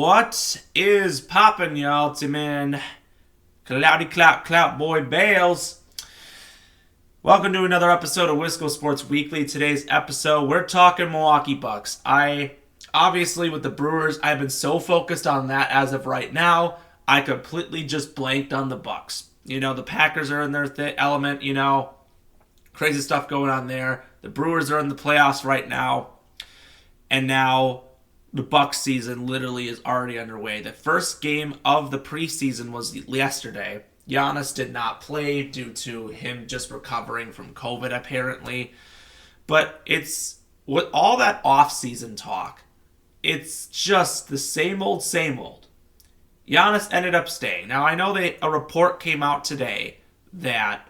What is poppin', y'all? It's your man, Cloudy Clout Boy Bales. Welcome to another episode of Wisco Sports Weekly. Today's episode, we're talking Milwaukee Bucks. Obviously, with the Brewers, I've been so focused on that as of right now, I completely just blanked on the Bucks. The Packers are in their element, crazy stuff going on there. The Brewers are in the playoffs right now. And now the Bucks season literally is already underway. The first game of the preseason was yesterday. Giannis did not play due to him just recovering from COVID, apparently. But it's with all that off-season talk, it's just the same old, same old. Giannis ended up staying. Now, I know a report came out today that,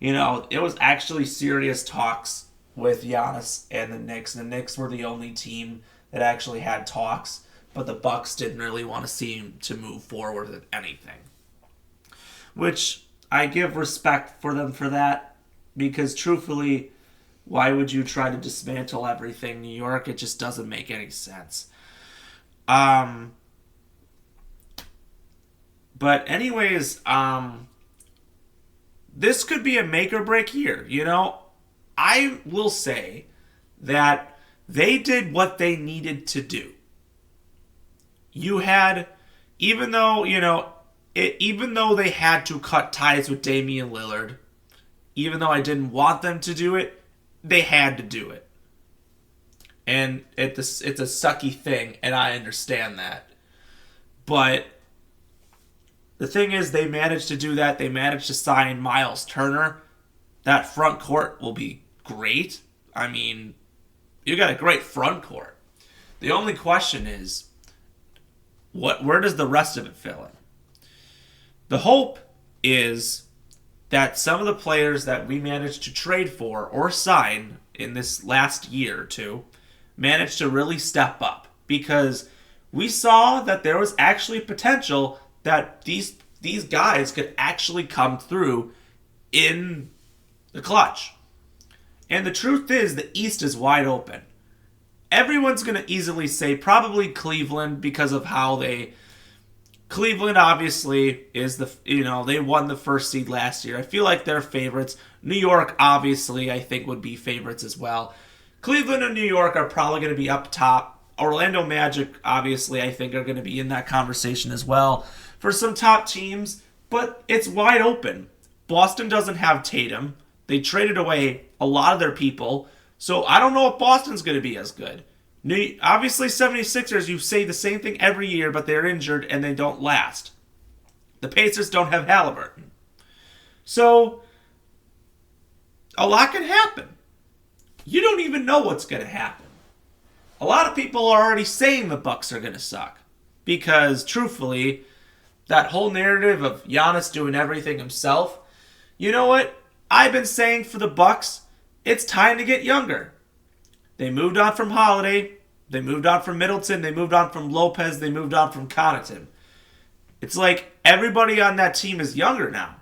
it was actually serious talks with Giannis and the Knicks. The Knicks were the only team that actually had talks, but the Bucks didn't really want to see him to move forward with anything. Which I give respect for them for that, because truthfully, why would you try to dismantle everything, New York? It just doesn't make any sense. But anyways, this could be a make or break year, I will say that they did what they needed to do. Even though they had to cut ties with Damian Lillard, even though I didn't want them to do it, they had to do it. And it's a sucky thing, and I understand that. But the thing is, they managed to do that. They managed to sign Miles Turner. That front court will be great. I mean, you got a great front court. The only question is, where does the rest of it fill in? The hope is that some of the players that we managed to trade for or sign in this last year or two managed to really step up, because we saw that there was actually potential that these guys could actually come through in the clutch. And the truth is, the East is wide open. Everyone's going to easily say probably Cleveland, because of how Cleveland obviously is they won the first seed last year. I feel like they're favorites. New York obviously I think would be favorites as well. Cleveland and New York are probably going to be up top. Orlando Magic obviously I think are going to be in that conversation as well for some top teams, but it's wide open. Boston doesn't have Tatum. They traded away a lot of their people, so I don't know if Boston's going to be as good. Obviously, 76ers, you say the same thing every year, but they're injured and they don't last. The Pacers don't have Halliburton. So, a lot can happen. You don't even know what's going to happen. A lot of people are already saying the Bucks are going to suck, because, truthfully, that whole narrative of Giannis doing everything himself, you know what? I've been saying for the Bucks, it's time to get younger. They moved on from Holiday. They moved on from Middleton. They moved on from Lopez. They moved on from Connaughton. It's like everybody on that team is younger now.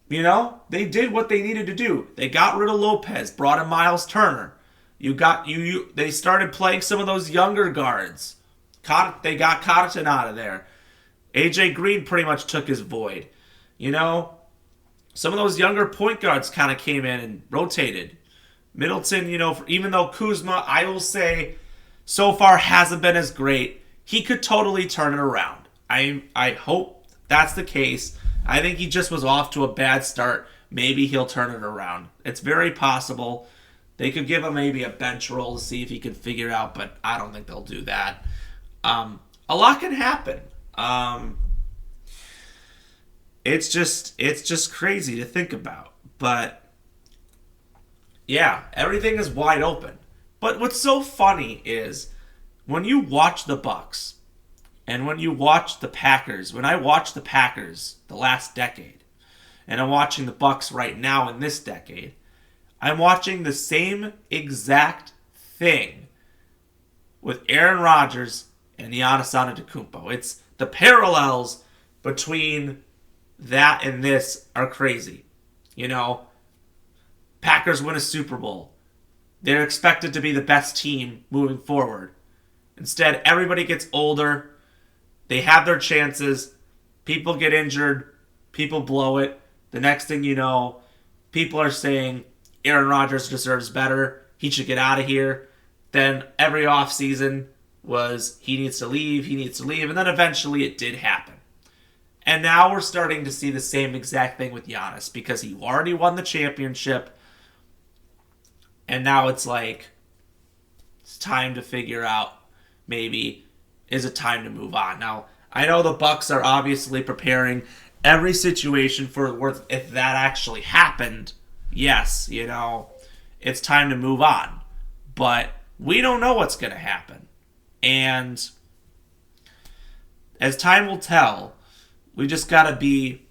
They did what they needed to do. They got rid of Lopez, brought in Miles Turner. They started playing some of those younger guards. They got Connaughton out of there. AJ Green pretty much took his void. Some of those younger point guards kind of came in and rotated. Middleton, even though Kuzma, I will say, so far hasn't been as great, he could totally turn it around. I hope that's the case. I think he just was off to a bad start. Maybe he'll turn it around. It's very possible. They could give him maybe a bench role to see if he can figure it out, but I don't think they'll do that. A lot can happen. It's just crazy to think about. But yeah, everything is wide open. But what's so funny is when you watch the Bucks and when you watch the Packers, when I watch the Packers the last decade, and I'm watching the Bucks right now in this decade, I'm watching the same exact thing with Aaron Rodgers and Giannis Antetokounmpo. It's the parallels between that and this are crazy. Packers win a Super Bowl. They're expected to be the best team moving forward. Instead, everybody gets older. They have their chances. People get injured. People blow it. The next thing you know, people are saying Aaron Rodgers deserves better. He should get out of here. Then every offseason was he needs to leave, he needs to leave. And then eventually it did happen. And now we're starting to see the same exact thing with Giannis because he already won the championship. And now it's like, it's time to figure out, maybe, is it time to move on? Now, I know the Bucks are obviously preparing every situation for if that actually happened, yes, it's time to move on. But we don't know what's going to happen. And as time will tell, we just got to be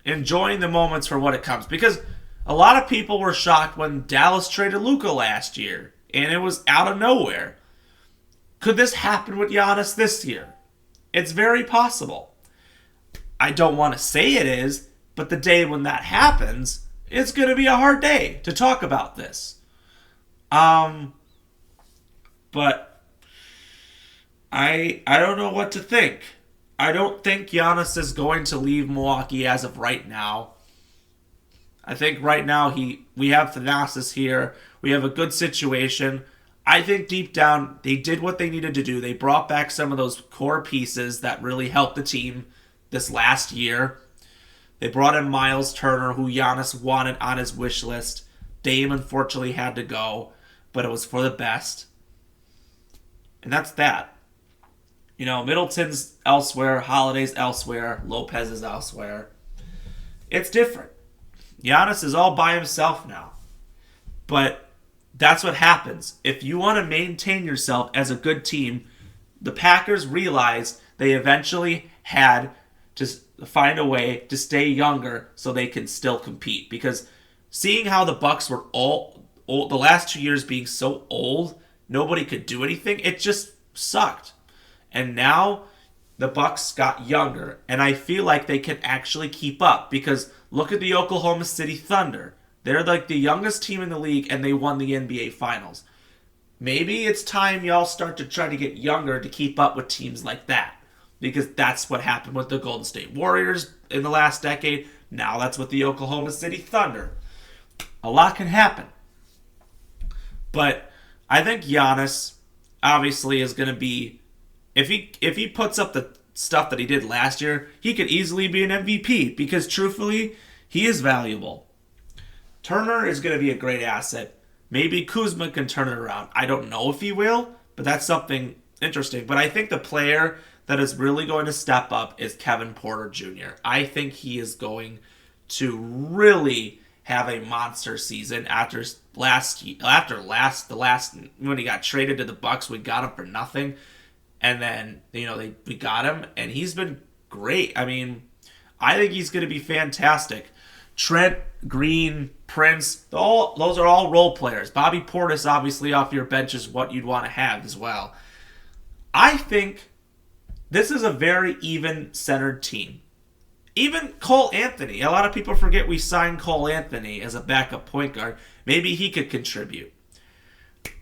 enjoying the moments for what it comes. Because a lot of people were shocked when Dallas traded Luka last year, and it was out of nowhere. Could this happen with Giannis this year? It's very possible. I don't want to say it is, but the day when that happens, it's going to be a hard day to talk about this. But I don't know what to think. I don't think Giannis is going to leave Milwaukee as of right now. I think right now we have Thanasis here. We have a good situation. I think deep down they did what they needed to do. They brought back some of those core pieces that really helped the team this last year. They brought in Miles Turner, who Giannis wanted on his wish list. Dame unfortunately had to go, but it was for the best. And that's that. Middleton's elsewhere, Holiday's elsewhere, Lopez is elsewhere. It's different. Giannis is all by himself now. But that's what happens. If you want to maintain yourself as a good team, the Packers realized they eventually had to find a way to stay younger so they can still compete. Because seeing how the Bucks were all old, the last 2 years being so old, nobody could do anything, it just sucked. And now the Bucks got younger, and I feel like they can actually keep up because look at the Oklahoma City Thunder. They're like the youngest team in the league, and they won the NBA Finals. Maybe it's time y'all start to try to get younger to keep up with teams like that because that's what happened with the Golden State Warriors in the last decade. Now that's with the Oklahoma City Thunder. A lot can happen. But I think Giannis obviously is going to be, if he puts up the stuff that he did last year, he could easily be an MVP because truthfully, he is valuable. Turner is going to be a great asset. Maybe Kuzma can turn it around. I don't know if he will, but that's something interesting. But I think the player that is really going to step up is Kevin Porter Jr. I think he is going to really have a monster season after the last when he got traded to the Bucks, we got him for nothing. And then, we got him, and he's been great. I mean, I think he's going to be fantastic. Trent, Green, Prince, those are all role players. Bobby Portis, obviously, off your bench is what you'd want to have as well. I think this is a very even-centered team. Even Cole Anthony. A lot of people forget we signed Cole Anthony as a backup point guard. Maybe he could contribute.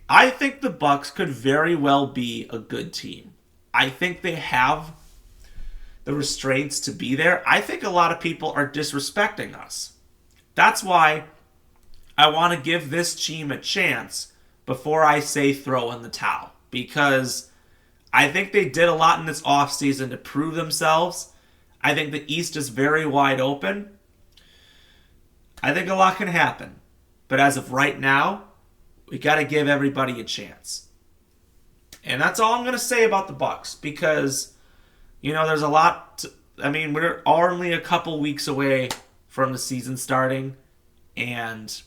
I think the Bucks could very well be a good team. I think they have the restraints to be there. I think a lot of people are disrespecting us. That's why I want to give this team a chance before I say throw in the towel. Because I think they did a lot in this offseason to prove themselves. I think the East is very wide open. I think a lot can happen. But as of right now, we got to give everybody a chance. And that's all I'm going to say about the Bucks because, there's a lot. We're only a couple weeks away from the season starting, and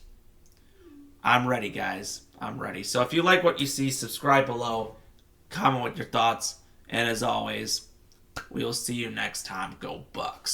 I'm ready, guys. I'm ready. So if you like what you see, subscribe below, comment with your thoughts, and as always, we'll see you next time. Go Bucks.